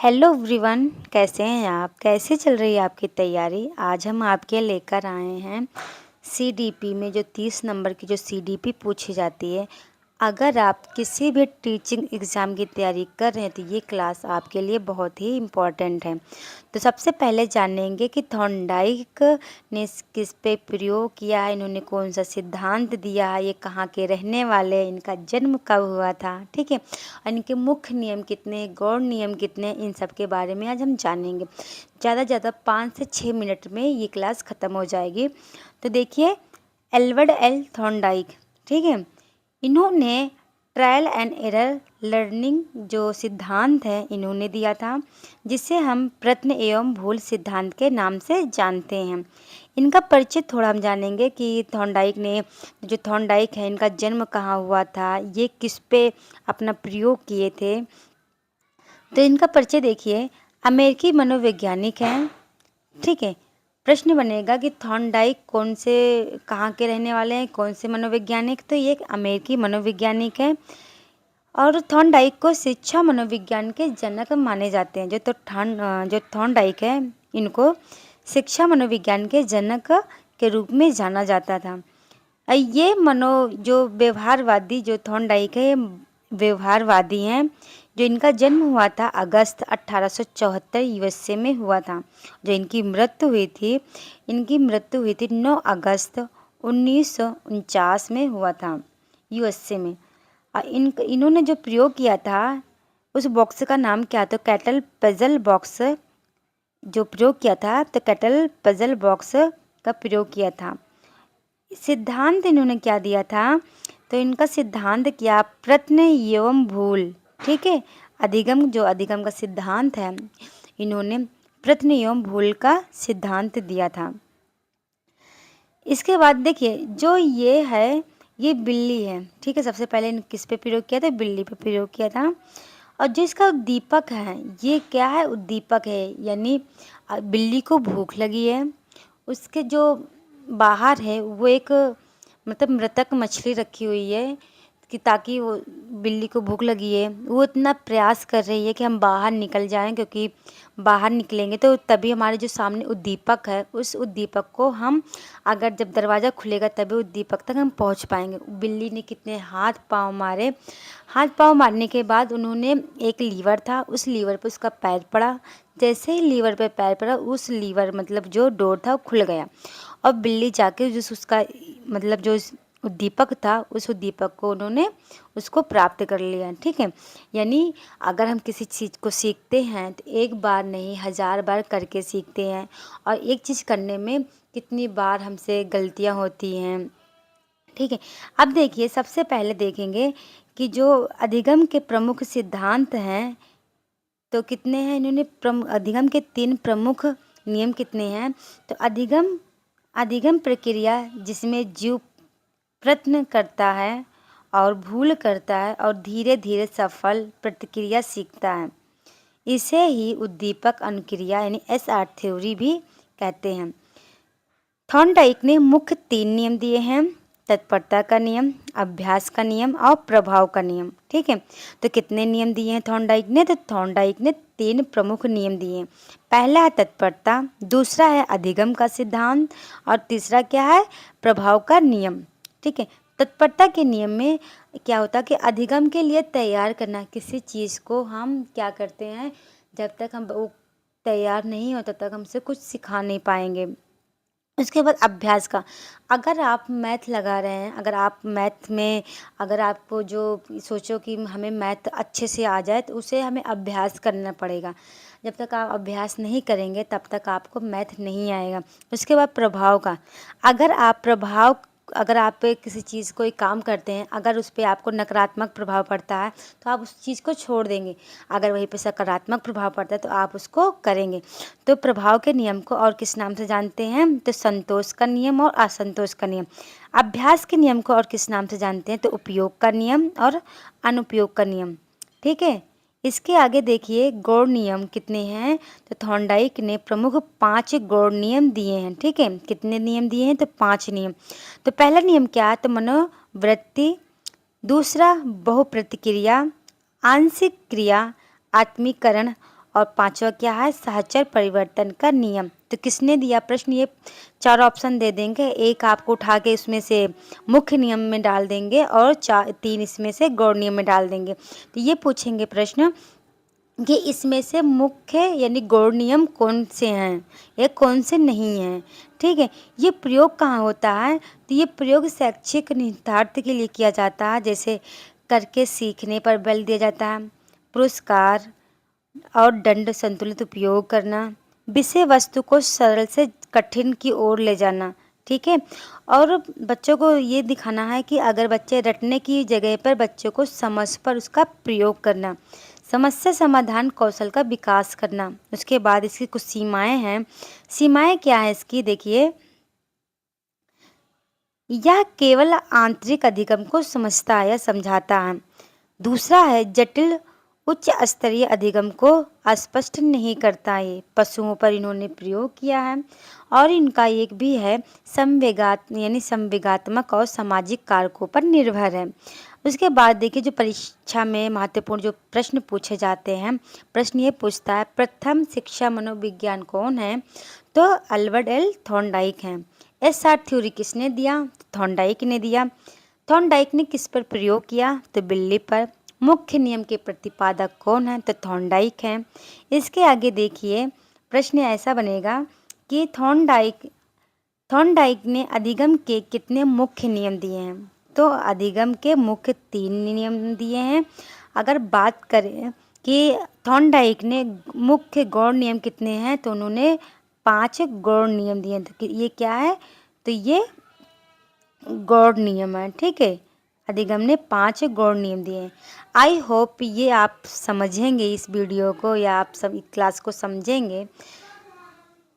Hello everyone, कैसे हैं आप? कैसे चल रही है आपकी तैयारी? आज हम आपके लेकर आए हैं सीडीपी में जो 30 नंबर की जो सीडीपी पूछी जाती है। अगर आप किसी भी टीचिंग एग्ज़ाम की तैयारी कर रहे हैं तो ये क्लास आपके लिए बहुत ही इम्पॉर्टेंट है। तो सबसे पहले जानेंगे कि थॉर्नडाइक ने किस पे प्रयोग किया है, इन्होंने कौन सा सिद्धांत दिया है, ये कहाँ के रहने वाले हैं, इनका जन्म कब हुआ था, ठीक है, और इनके मुख्य नियम कितने, गौण नियम कितने, इन सब के बारे में आज हम जानेंगे। ज़्यादा ज़्यादा 5 से 6 मिनट में ये क्लास ख़त्म हो जाएगी। तो देखिए, एल्बर्ट एल थॉर्नडाइक, ठीक है, इन्होंने ट्रायल एंड एरर लर्निंग जो सिद्धांत है इन्होंने दिया था, जिसे हम प्रश्न एवं भूल सिद्धांत के नाम से जानते हैं। इनका परिचय थोड़ा हम जानेंगे कि जो थॉर्नडाइक है, इनका जन्म कहाँ हुआ था, ये किस पे अपना प्रयोग किए थे। तो इनका परिचय देखिए, अमेरिकी मनोवैज्ञानिक हैं, ठीक है। प्रश्न बनेगा कि थॉर्नडाइक कौन से, कहाँ के रहने वाले हैं, कौन से मनोवैज्ञानिक? तो ये एक अमेरिकी मनोवैज्ञानिक है और थॉर्नडाइक को शिक्षा मनोविज्ञान के जनक माने जाते हैं। जो थॉर्नडाइक है, इनको शिक्षा मनोविज्ञान के जनक के रूप में जाना जाता था। ये जो व्यवहारवादी जो थॉर्नडाइक है, व्यवहारवादी हैं। जो इनका जन्म हुआ था अगस्त 1874 यूएसए में हुआ था। जो इनकी मृत्यु हुई थी 9 अगस्त 1949 में हुआ था यूएसए में। इन्होंने जो प्रयोग किया था उस बॉक्स का नाम क्या था? कैटल पजल बॉक्स जो प्रयोग किया था, तो कैटल पजल बॉक्स का प्रयोग किया था। सिद्धांत इन्होंने क्या दिया था? तो इनका सिद्धांत क्या? प्रश्न एवं भूल, ठीक है। अधिगम का सिद्धांत है, इन्होंने प्रश्न एवं भूल का सिद्धांत दिया था। इसके बाद देखिए, जो ये है, ये बिल्ली है, ठीक है। सबसे पहले किस पे प्रयोग किया था? बिल्ली पे प्रयोग किया था। और जो इसका उद्दीपक है, ये क्या है? उद्दीपक है, यानी बिल्ली को भूख लगी है, उसके जो बाहर है वो एक मतलब मृतक मछली रखी हुई है कि ताकि वो, बिल्ली को भूख लगी है, वो इतना प्रयास कर रही है कि हम बाहर निकल जाएं, क्योंकि बाहर निकलेंगे तो तभी हमारे जो सामने उद्दीपक है, उस उद्दीपक को हम, अगर जब दरवाज़ा खुलेगा तभी उद्दीपक तक हम पहुंच पाएंगे। बिल्ली ने कितने हाथ पाँव मारे। हाथ पाँव मारने के बाद उन्होंने, एक लीवर था, उस लीवर पर उसका पैर पड़ा। जैसे ही लीवर पे पैर पड़ा, उस लीवर मतलब जो डोर था वो खुल गया और बिल्ली जाके उसका मतलब जो उद्दीपक था, उस उद्दीपक को उन्होंने उसको प्राप्त कर लिया, ठीक है। यानी अगर हम किसी चीज़ को सीखते हैं तो एक बार नहीं 1000 बार करके सीखते हैं। और एक चीज़ करने में कितनी बार हमसे गलतियां होती हैं, ठीक है। अब देखिए, सबसे पहले देखेंगे कि जो अधिगम के प्रमुख सिद्धांत हैं, तो कितने हैं इन्होंने अधिगम के 3 प्रमुख नियम कितने हैं? तो अधिगम प्रक्रिया जिसमें जीव प्रयत्न करता है और भूल करता है और धीरे धीरे सफल प्रतिक्रिया सीखता है, इसे ही उद्दीपक अनुक्रिया यानी SR थ्योरी भी कहते हैं। थॉर्नडाइक ने मुख्य 3 नियम दिए हैं: तत्परता का नियम, अभ्यास का नियम और प्रभाव का नियम, ठीक है। तो कितने नियम दिए हैं थॉर्नडाइक ने? तो थॉर्नडाइक ने 3 प्रमुख नियम दिए हैं। पहला है तत्परता, दूसरा है अधिगम का सिद्धांत और तीसरा क्या है? प्रभाव का नियम, ठीक है। तत्परता के नियम में क्या होता है कि अधिगम के लिए तैयार करना, किसी चीज़ को हम क्या करते हैं, जब तक हम वो तैयार नहीं होता तब तक हमसे कुछ सिखा नहीं पाएंगे। उसके बाद अभ्यास का, अगर आप मैथ लगा रहे हैं, अगर आपको जो सोचो कि हमें मैथ अच्छे से आ जाए, तो उसे हमें अभ्यास करना पड़ेगा। जब तक आप अभ्यास नहीं करेंगे तब तक आपको मैथ नहीं आएगा। उसके बाद प्रभाव का, अगर आप किसी चीज़ कोई काम करते हैं, अगर उस पर आपको नकारात्मक प्रभाव पड़ता है तो आप उस चीज़ को छोड़ देंगे। अगर वहीं पे सकारात्मक प्रभाव पड़ता है तो आप उसको करेंगे। तो प्रभाव के नियम को और किस नाम से जानते हैं? तो संतोष का नियम और असंतोष का नियम। अभ्यास के नियम को और किस नाम से जानते हैं? तो उपयोग का नियम और अनुपयोग का नियम, ठीक है। इसके आगे देखिए, गौण नियम कितने हैं? तो थॉर्नडाइक ने प्रमुख 5 गौण नियम दिए हैं, ठीक है। कितने नियम दिए हैं? तो 5 नियम। तो पहला नियम क्या है? तो मनोवृत्ति, दूसरा बहुप्रतिक्रिया, आंशिक क्रिया, आत्मीकरण और पांचवा क्या है, सहचर परिवर्तन का नियम। तो किसने दिया प्रश्न, ये 4 ऑप्शन दे देंगे, एक आपको उठा के इसमें से मुख्य नियम में डाल देंगे और 3 इसमें से गौड़ नियम में डाल देंगे। तो ये पूछेंगे प्रश्न कि इसमें से मुख्य यानी गौड़ नियम कौन से हैं या कौन से नहीं हैं। ठीक है, ये प्रयोग कहाँ होता है, तो ये प्रयोग शैक्षिक निहितार्थ के लिए किया जाता है, जैसे करके सीखने पर बल दिया जाता है, पुरस्कार और दंड संतुलित उपयोग करना, विषय वस्तु को सरल से कठिन की ओर ले जाना। ठीक है, और बच्चों को ये दिखाना है कि अगर बच्चे रटने की जगह पर बच्चों को समझ पर उसका प्रयोग करना, समस्या समाधान कौशल का विकास करना। उसके बाद इसकी कुछ सीमाएं हैं। सीमाएं क्या है इसकी, देखिए, यह केवल आंतरिक अधिगम को समझता है या समझाता है। दूसरा है जटिल उच्च स्तरीय अधिगम को स्पष्ट नहीं करता। ये पशुओं पर इन्होंने प्रयोग किया है। और इनका एक भी है संवेगात्मक और सामाजिक कारकों पर निर्भर है। उसके बाद देखिए, जो परीक्षा में महत्वपूर्ण जो प्रश्न पूछे जाते हैं, प्रश्न ये पूछता है प्रथम शिक्षा मनोविज्ञान कौन है, तो अल्बर्ट एल थॉर्नडाइक हैं। एसआर थ्योरी किसने दिया, थॉर्नडाइक ने दिया। थॉर्नडाइक ने किस पर प्रयोग किया, तो बिल्ली पर। मुख्य नियम के प्रतिपादक कौन है, तो थॉर्नडाइक हैं। इसके आगे देखिए, प्रश्न ऐसा बनेगा कि थॉर्नडाइक ने अधिगम के कितने मुख्य नियम दिए हैं, तो अधिगम के मुख्य 3 नियम दिए हैं। अगर बात करें कि थॉर्नडाइक ने मुख्य गौड़ नियम कितने हैं, तो उन्होंने 5 गौड़ नियम दिए हैं। तो ये क्या है, तो ये गौड़ नियम है। ठीक है, अधिगम ने 5 गौड़ नियम दिए हैं। आई होप ये आप समझेंगे इस वीडियो को, या आप सब क्लास को समझेंगे।